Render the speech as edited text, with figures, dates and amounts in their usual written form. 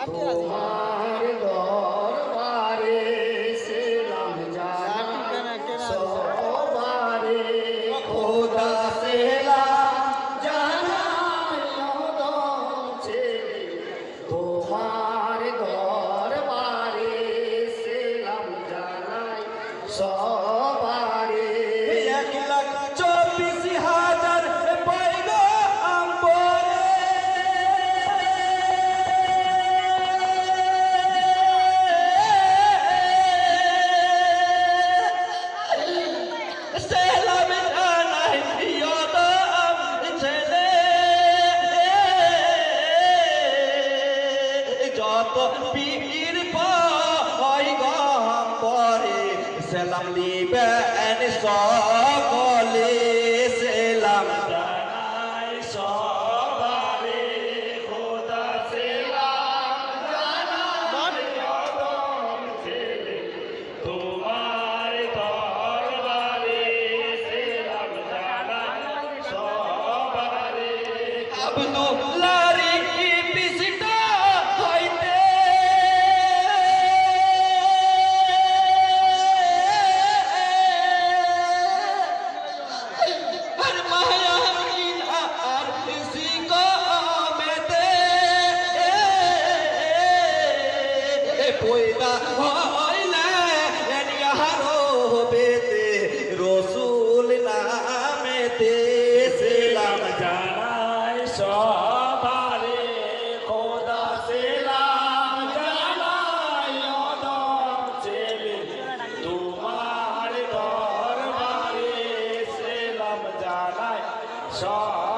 তোমার দরবারে সেলাম জানাই সবারে খোদা সেলাম জানাই অদম ছেলে তোমার দরবারে সেলাম জানাই সবারে 1,24,000 পয়গম্বরে সেলাম জানাই অদম ছেলে যত পীর পয়গম্বরে সেলাম লিবেন সকলে সেলাম জানাই সবারে খোদা সেলাম জানাই অদম ছেলে তোমার দরবারে সেলাম জানাই সবারে আব্দুল্লাহর পিছটা হইতে আর মায়ামিন আর সিকমেতে পয়দা হইলে ইয়ারো বেতে রসুল নামেতে সেলাম জানাই সবারে খোদা সেলাম জানাই অদম ছেলে তোমার দরবারে সেলাম জানাই সব